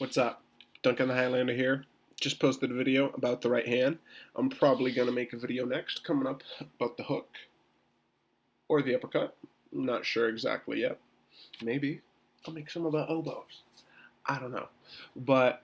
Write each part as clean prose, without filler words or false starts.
What's up? Duncan the Highlander here. Just posted a video about the right hand. I'm probably going to make a video next coming up about the hook or the uppercut. I'm not sure exactly yet. Maybe I'll make some about elbows. I don't know. But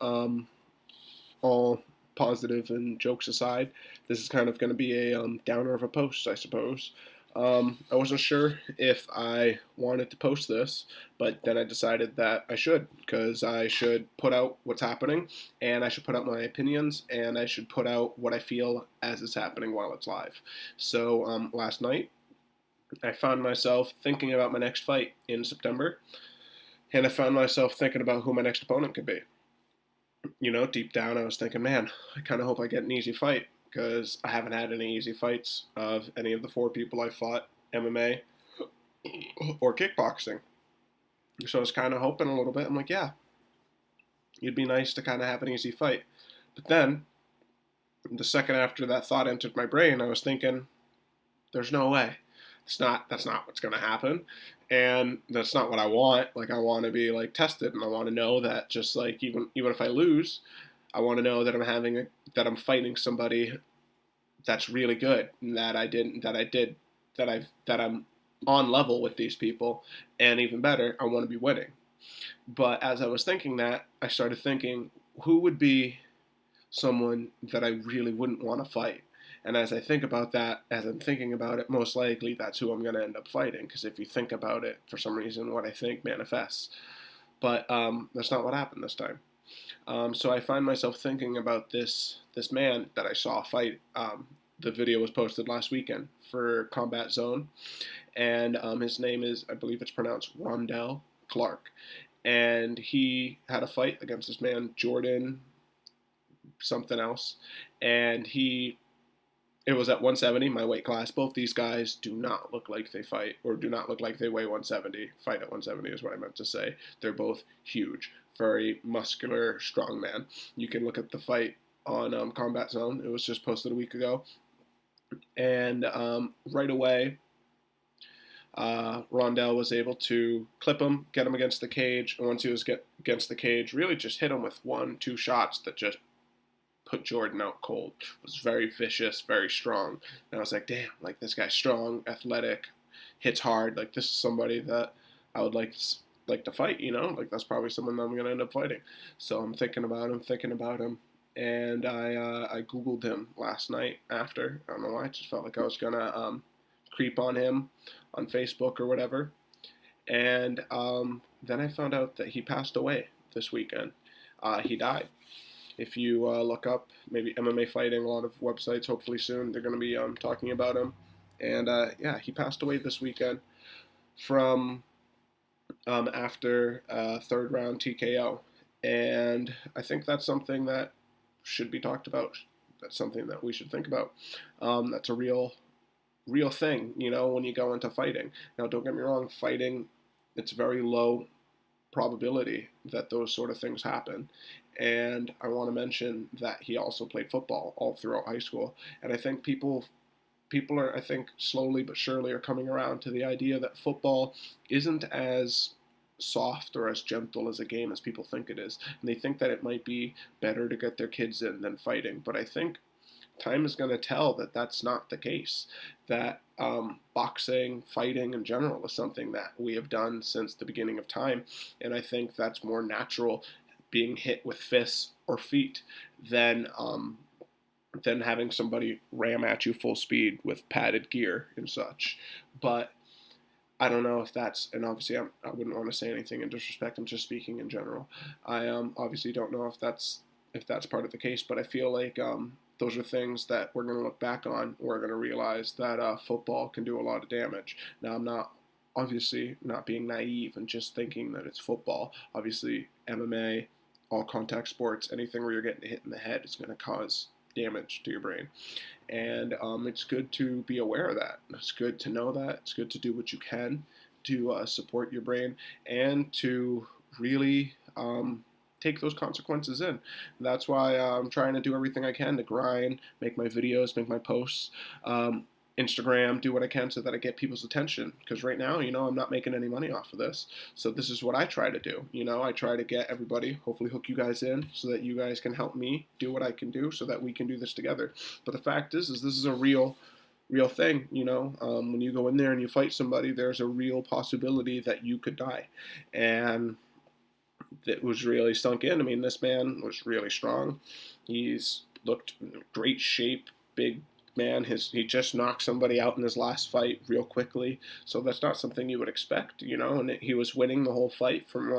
all positive and jokes aside, this is kind of going to be a downer of a post, I suppose. I wasn't sure if I wanted to post this, but then I decided that I should, because I should put out what's happening, and I should put out my opinions, and I should put out what I feel as it's happening while it's live. So last night, I found myself thinking about my next fight in September, and I found myself thinking about who my next opponent could be. You know, deep down, I was thinking, man, I kind of hope I get an easy fight, because I haven't had any easy fights of any of the four people I fought, MMA or kickboxing. So I was kind of hoping a little bit. I'm like, yeah, it'd be nice to kind of have an easy fight. But then, the second after that thought entered my brain, I was thinking, there's no way. That's not what's going to happen, and that's not what I want. Like, I want to be like tested, and I want to know that just like even if I lose, I want to know that I'm fighting somebody that's really good, and that I'm on level with these people, and even better, I want to be winning. But as I was thinking that, I started thinking, who would be someone that I really wouldn't want to fight? And as I think about that, as I'm thinking about it, most likely that's who I'm going to end up fighting. Because if you think about it, for some reason, what I think manifests. But that's not what happened this time. So I find myself thinking about this man that I saw fight. The video was posted last weekend for Combat Zone, and his name is, I believe it's pronounced Rondell Clark, and he had a fight against this man Jordan something else, and it was at 170, my weight class. Both these guys do not look like they fight, or do not look like they weigh 170. Fight at 170 is what I meant to say. They're both huge, very muscular, strong man. You can look at the fight on Combat Zone. It was just posted a week ago. And right away, Rondell was able to clip him, get him against the cage, and once he was against the cage, really just hit him with 1-2 shots that just put Jordan out cold. It was very vicious, very strong. And I was like, damn, like this guy's strong, athletic, hits hard. Like this is somebody that I would like to fight, you know? Like that's probably someone that I'm gonna end up fighting. So I'm thinking about him, and I Googled him last night after. I don't know why, I just felt like I was gonna creep on him on Facebook or whatever. And then I found out that he passed away this weekend. He died. If you look up maybe MMA fighting, a lot of websites, hopefully soon, they're going to be talking about him. And yeah, he passed away this weekend from after third round TKO. And I think that's something that should be talked about. That's something that we should think about. That's a real thing, you know, when you go into fighting. Now, don't get me wrong, fighting, it's very low probability that those sort of things happen. And I want to mention that he also played football all throughout high school. And I think people are, I think, slowly but surely are coming around to the idea that football isn't as soft or as gentle as a game as people think it is. And they think that it might be better to get their kids in than fighting. But I think time is going to tell that that's not the case. That boxing, fighting in general is something that we have done since the beginning of time. And I think that's more natural, being hit with fists or feet, than having somebody ram at you full speed with padded gear and such. But I don't know if that's, and obviously I wouldn't want to say anything in disrespect. I'm just speaking in general. I obviously don't know if that's part of the case, but I feel like those are things that we're going to look back on. We're going to realize that football can do a lot of damage. Now, I'm not obviously not being naive and just thinking that it's football. Obviously, MMA, all contact sports, anything where you're getting hit in the head is going to cause damage to your brain. And it's good to be aware of that. It's good to know that. It's good to do what you can to support your brain and to really take those consequences in. That's why I'm trying to do everything I can to grind, make my videos, make my posts. Instagram, do what I can so that I get people's attention. Because right now, I'm not making any money off of this. So this is what I try to do. I try to get everybody, hopefully hook you guys in so that you guys can help me do what I can do so that we can do this together. But the fact is this is a real thing. When you go in there and you fight somebody, there's a real possibility that you could die. And it was really sunk in. I mean, this man was really strong. He's looked in great shape, big man. He just knocked somebody out in his last fight real quickly, so that's not something you would expect, And he was winning the whole fight from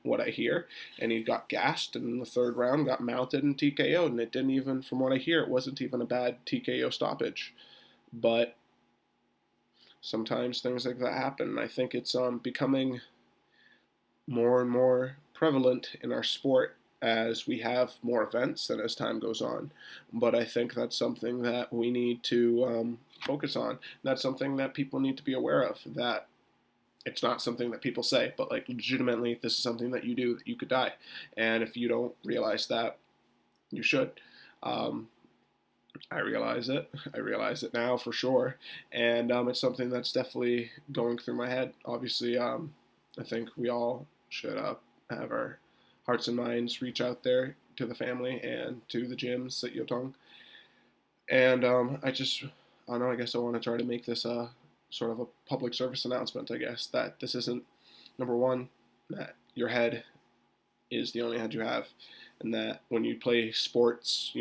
what I hear, and he got gassed, and in the third round got mounted and TKO'd, and it didn't even, from what I hear, it wasn't even a bad TKO stoppage. But sometimes things like that happen, and I think it's becoming more and more prevalent in our sport as we have more events and as time goes on. But I think that's something that we need to focus on. That's something that people need to be aware of, that it's not something that people say, but like legitimately, this is something that you do, that you could die. And if you don't realize that, you should. I realize it. I realize it now for sure. And it's something that's definitely going through my head. Obviously, I think we all should have our hearts and minds reach out there to the family and to the gyms at Yotong. And I don't know, I guess I want to try to make this a sort of a public service announcement, I guess, that this isn't, number one, that your head is the only head you have, and that when you play sports,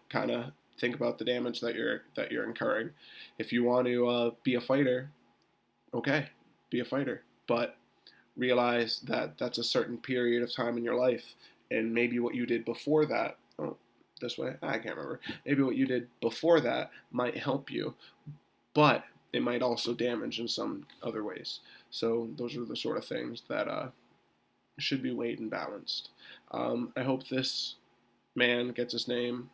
kind of think about the damage that you're incurring. If you want to be a fighter, okay, be a fighter, but realize that that's a certain period of time in your life, and maybe what you did before that, this way, I can't remember, maybe what you did before that might help you, but it might also damage in some other ways. So those are the sort of things that should be weighed and balanced. I hope this man gets his name.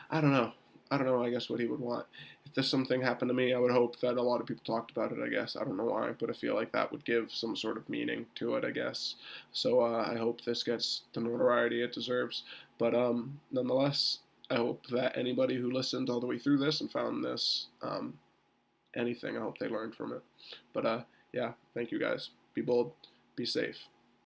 I don't know, I guess, what he would want. If this something happened to me, I would hope that a lot of people talked about it, I guess. I don't know why, but I feel like that would give some sort of meaning to it, I guess. So I hope this gets the notoriety it deserves. But nonetheless, I hope that anybody who listened all the way through this and found this anything, I hope they learned from it. But yeah, thank you guys. Be bold, be safe.